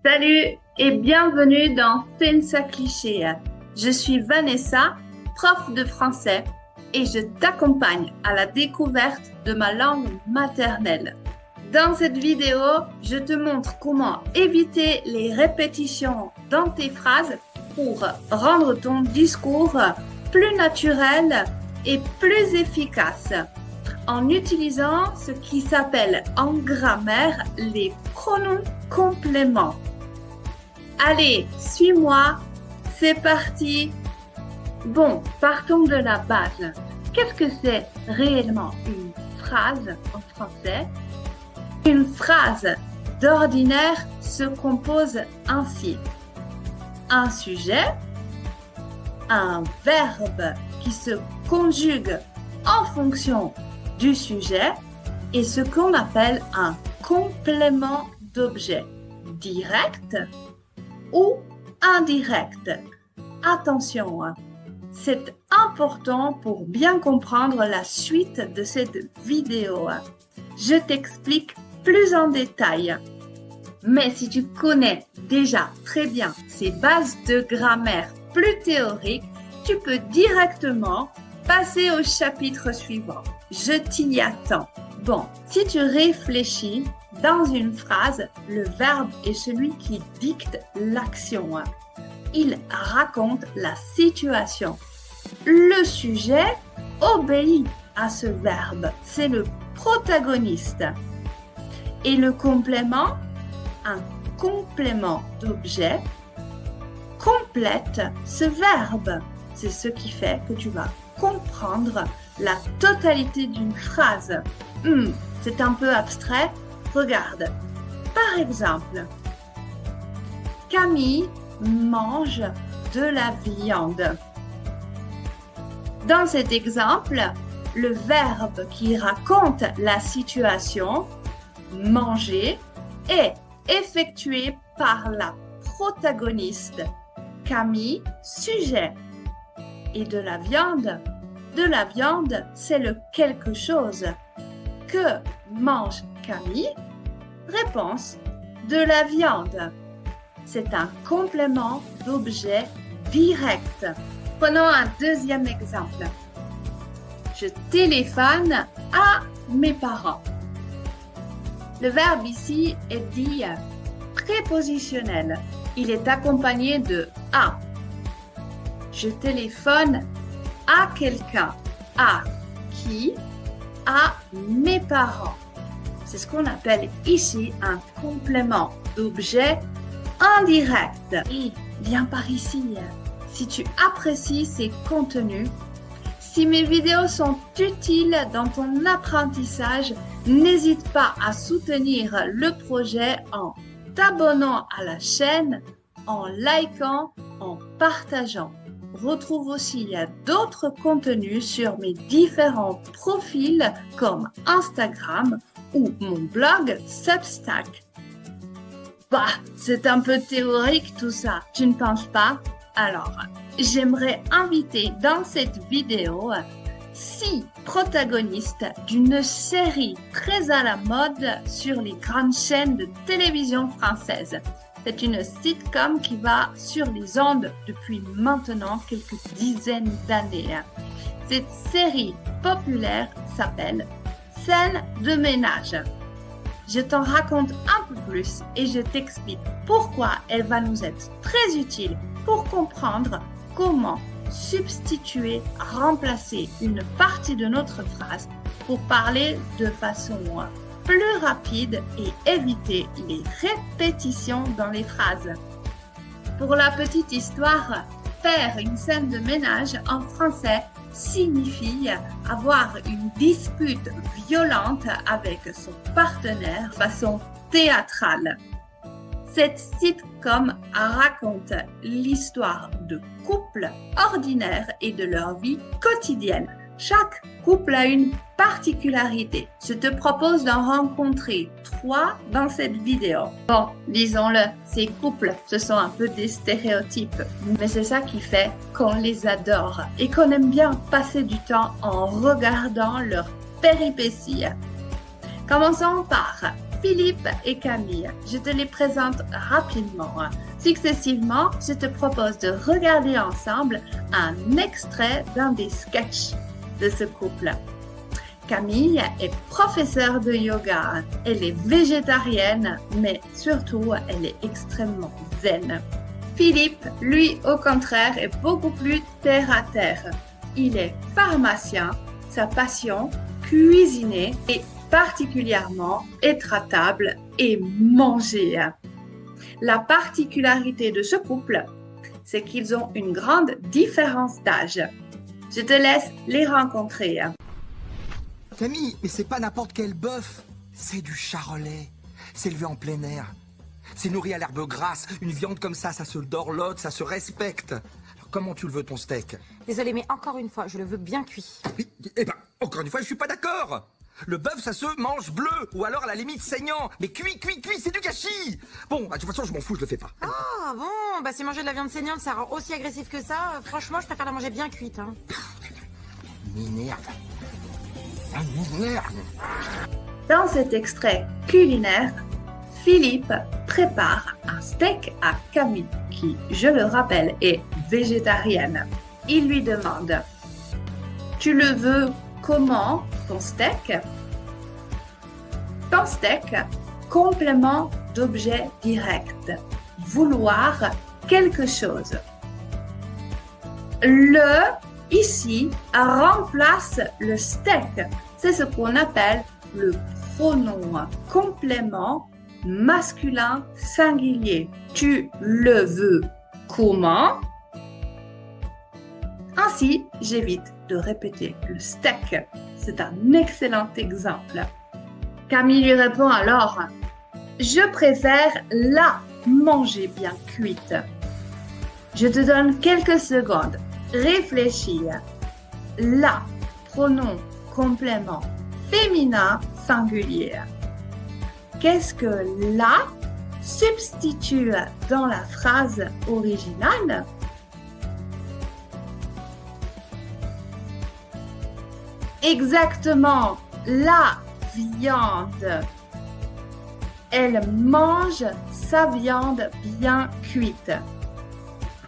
Salut et bienvenue dans Pensa Cliché. Je suis Vanessa, prof de français et je t'accompagne à la découverte de ma langue maternelle. Dans cette vidéo, je te montre comment éviter les répétitions dans tes phrases pour rendre ton discours plus naturel et plus efficace en utilisant ce qui s'appelle en grammaire les pronoms compléments. Allez, suis-moi, c'est parti. Bon, partons de la base. Qu'est-ce que c'est réellement une phrase en français? Une phrase d'ordinaire se compose ainsi. Un sujet, un verbe qui se conjugue en fonction du sujet et ce qu'on appelle un complément d'objet direct ou indirect. Attention, c'est important pour bien comprendre la suite de cette vidéo. Je t'explique plus en détail. Mais si tu connais déjà très bien ces bases de grammaire plus théoriques, tu peux directement passer au chapitre suivant. Je t'y attends. Bon, si tu réfléchis, dans une phrase, le verbe est celui qui dicte l'action. Il raconte la situation. Le sujet obéit à ce verbe. C'est le protagoniste. Et le complément, un complément d'objet, complète ce verbe. C'est ce qui fait que tu vas comprendre la totalité d'une phrase. C'est un peu abstrait. Regarde. Par exemple, Camille mange de la viande. Dans cet exemple, le verbe qui raconte la situation, manger, est effectué par la protagoniste, Camille, sujet. Et de la viande, c'est le quelque chose. Que mange Camille? Réponse, de la viande. C'est un complément d'objet direct. Prenons un deuxième exemple. Je téléphone à mes parents. Le verbe ici est dit prépositionnel. Il est accompagné de à. Je téléphone à quelqu'un. À qui? À mes parents. C'est ce qu'on appelle ici un complément d'objet indirect. Et viens par ici. Si tu apprécies ces contenus, si mes vidéos sont utiles dans ton apprentissage, n'hésite pas à soutenir le projet en t'abonnant à la chaîne, en likant, en partageant. Retrouve aussi d'autres contenus sur mes différents profils comme Instagram ou mon blog Substack. C'est un peu théorique tout ça, tu ne penses pas? Alors, j'aimerais inviter dans cette vidéo 6 protagonistes d'une série très à la mode sur les grandes chaînes de télévision françaises. C'est une sitcom qui va sur les ondes depuis maintenant quelques dizaines d'années. Cette série populaire s'appelle Scène de ménage. Je t'en raconte un peu plus et je t'explique pourquoi elle va nous être très utile pour comprendre comment substituer, remplacer une partie de notre phrase pour parler de façon plus rapide et éviter les répétitions dans les phrases. Pour la petite histoire, faire une scène de ménage en français signifie avoir une dispute violente avec son partenaire de façon théâtrale. Cette sitcom raconte l'histoire de couples ordinaires et de leur vie quotidienne. Chaque couple a une particularité. Je te propose d'en rencontrer 3 dans cette vidéo. Bon, disons-le, ces couples, ce sont un peu des stéréotypes. Mais c'est ça qui fait qu'on les adore et qu'on aime bien passer du temps en regardant leurs péripéties. Commençons par Philippe et Camille. Je te les présente rapidement. Successivement, je te propose de regarder ensemble un extrait d'un des sketchs de ce couple. Camille est professeure de yoga. Elle est végétarienne, mais surtout, elle est extrêmement zen. Philippe, lui, au contraire, est beaucoup plus terre à terre. Il est pharmacien, sa passion, cuisiner et particulièrement être à table et manger. La particularité de ce couple, c'est qu'ils ont une grande différence d'âge. Je te laisse les rencontrer. Camille, mais c'est pas n'importe quel bœuf. C'est du charolais. C'est élevé en plein air. C'est nourri à l'herbe grasse. Une viande comme ça se dorlote, ça se respecte. Alors comment tu le veux ton steak? Désolé, mais encore une fois, je le veux bien cuit. Eh ben, encore une fois, je suis pas d'accord. Le bœuf, ça se mange bleu, ou alors à la limite saignant. Mais cuit, c'est du gâchis. Bon, de toute façon, je m'en fous, je le fais pas. Ah bon, bah si manger de la viande saignante, ça rend aussi agressif que ça, franchement, je préfère la manger bien cuite. Hein. Merde. Dans cet extrait culinaire, Philippe prépare un steak à Camille, qui, je le rappelle, est végétarienne. Il lui demande « Tu le veux comment, ton steak ?» Ton steak, complément d'objet direct. Vouloir quelque chose. Le, ici, remplace le steak. C'est ce qu'on appelle le pronom complément masculin singulier. Tu le veux comment? Ainsi, j'évite de répéter le steak. C'est un excellent exemple. Camille lui répond alors « Je préfère la manger bien cuite. » Je te donne quelques secondes. Réfléchis. La, pronom complément féminin singulier. Qu'est-ce que la substitue dans la phrase originale? Exactement, la viande. Elle mange sa viande bien cuite.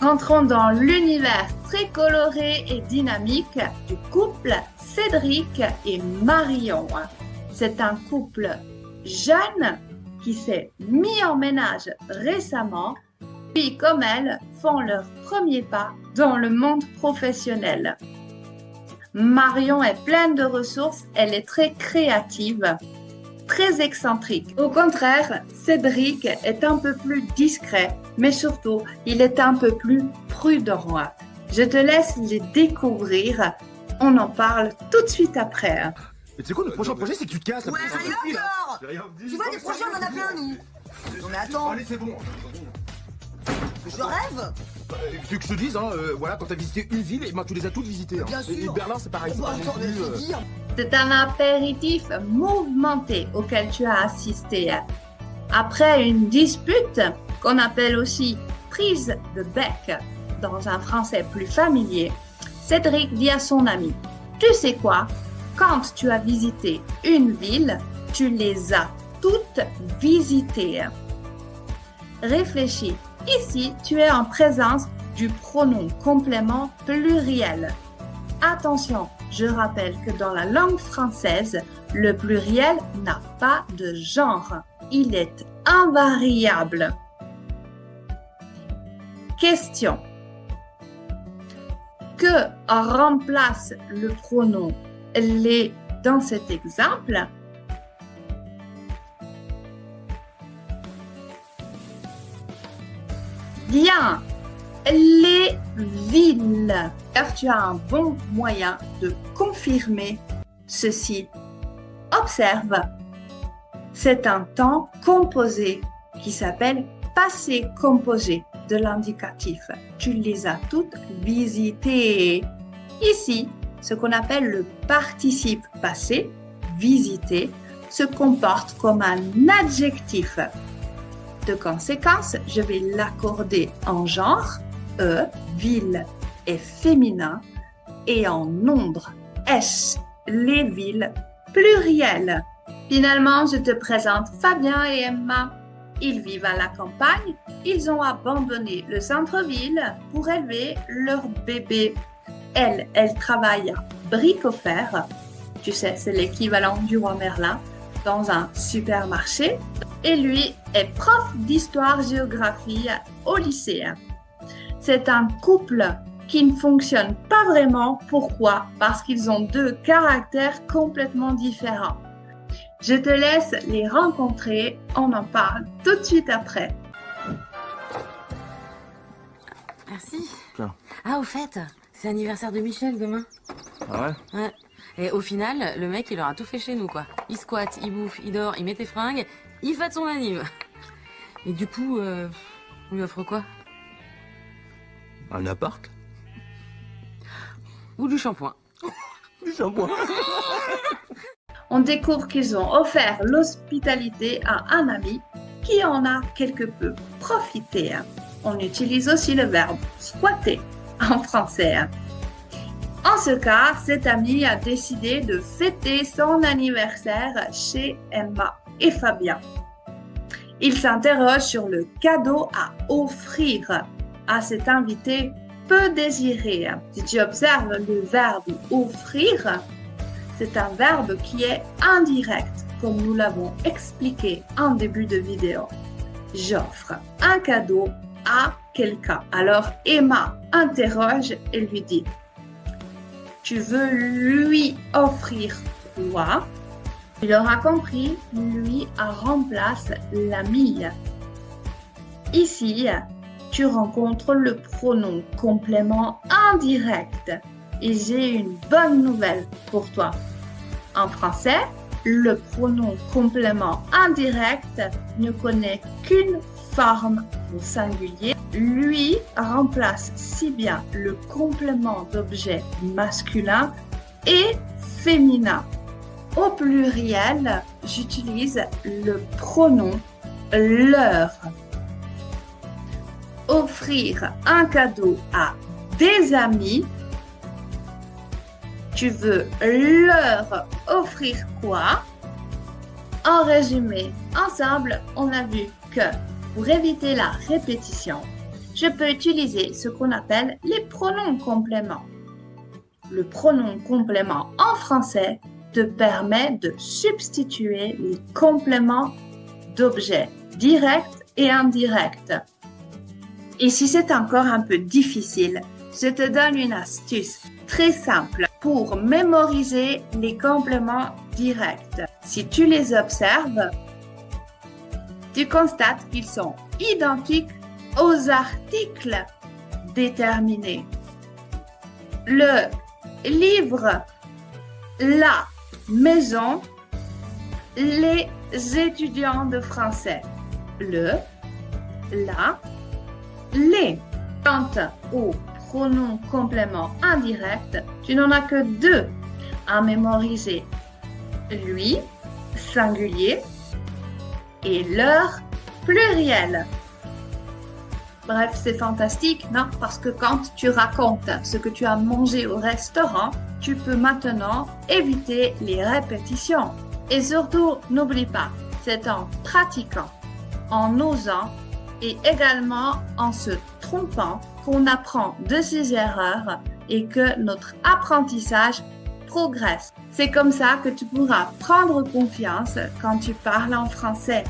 Entrons dans l'univers très coloré et dynamique du couple Cédric et Marion. C'est un couple jeune qui s'est mis en ménage récemment, puis comme elles font leur premier pas dans le monde professionnel. Marion est pleine de ressources, elle est très créative, très excentrique. Au contraire, Cédric est un peu plus discret, mais surtout, il est un peu plus prudent. Je te laisse les découvrir. On en parle tout de suite après. Mais tu sais quoi, notre prochain projet, c'est que tu te casses. Ouais, rien encore. Tu vois, des projets, on en a plein, nous. Non, mais attends. Allez, c'est bon. Je rêve. Tu veux que je te dise, hein, voilà, quand t'as visité une ville, et ben, tu les as toutes visitées. Hein. Bien sûr. Et Berlin, c'est pareil. On va encore le dire. C'est un apéritif mouvementé auquel tu as assisté. Après une dispute, qu'on appelle aussi prise de bec dans un français plus familier, Cédric dit à son ami « Tu sais quoi? Quand tu as visité une ville, tu les as toutes visitées. » Réfléchis. Ici, tu es en présence du pronom complément pluriel. Attention, je rappelle que dans la langue française, le pluriel n'a pas de genre. Il est invariable. Question. Que remplace le pronom les dans cet exemple? Bien, les villes. Car tu as un bon moyen de confirmer ceci. Observe. C'est un temps composé qui s'appelle passé composé de l'indicatif. Tu les as toutes visitées. Ici, ce qu'on appelle le participe passé, visité, se comporte comme un adjectif. De conséquence, je vais l'accorder en genre, ville est féminin, et en nombre, S, les villes plurielles. Finalement, je te présente Fabien et Emma. Ils vivent à la campagne. Ils ont abandonné le centre-ville pour élever leur bébé. Elle travaille à Bricofer. Tu sais, c'est l'équivalent du roi Merlin dans un supermarché. Et lui est prof d'histoire-géographie au lycée. C'est un couple qui ne fonctionne pas vraiment. Pourquoi? Parce qu'ils ont deux caractères complètement différents. Je te laisse les rencontrer. On en parle tout de suite après. Merci. Tiens. Ah, au fait, c'est l'anniversaire de Michel demain. Ah ouais? Ouais. Et au final, le mec, il aura tout fait chez nous, quoi. Il squatte, il bouffe, il dort, il met tes fringues, il fête son anniv. Et du coup, on lui offre quoi? Un appart? Ou du shampoing. Du shampoing. On découvre qu'ils ont offert l'hospitalité à un ami qui en a quelque peu profité. On utilise aussi le verbe squatter en français. En ce cas, cet ami a décidé de fêter son anniversaire chez Emma et Fabien. Il s'interroge sur le cadeau à offrir à cet invité peu désiré. Si tu observes le verbe offrir, c'est un verbe qui est indirect, comme nous l'avons expliqué en début de vidéo. J'offre un cadeau à quelqu'un. Alors Emma interroge et lui dit: tu veux lui offrir quoi? Il aura compris, lui remplace l'ami. Ici, tu rencontres le pronom complément indirect et j'ai une bonne nouvelle pour toi. En français, le pronom complément indirect ne connaît qu'une forme au singulier. Lui remplace si bien le complément d'objet masculin et féminin. Au pluriel, j'utilise le pronom leur. Offrir un cadeau à des amis. Tu veux leur offrir quoi? En résumé, ensemble, on a vu que pour éviter la répétition, je peux utiliser ce qu'on appelle les pronoms compléments. Le pronom complément en français te permet de substituer les compléments d'objets directs et indirects. Et si c'est encore un peu difficile, je te donne une astuce très simple pour mémoriser les compléments directs. Si tu les observes, tu constates qu'ils sont identiques aux articles déterminés. Le livre, la maison, les étudiants de français. Le, la, les. Quant au pronom complément indirect, tu n'en as que deux à mémoriser. Lui, singulier, et leur, pluriel. Bref, c'est fantastique, non? Parce que quand tu racontes ce que tu as mangé au restaurant, tu peux maintenant éviter les répétitions. Et surtout, n'oublie pas, c'est en pratiquant, en osant et également en se trompant qu'on apprend de ses erreurs et que notre apprentissage progresse. C'est comme ça que tu pourras prendre confiance quand tu parles en français.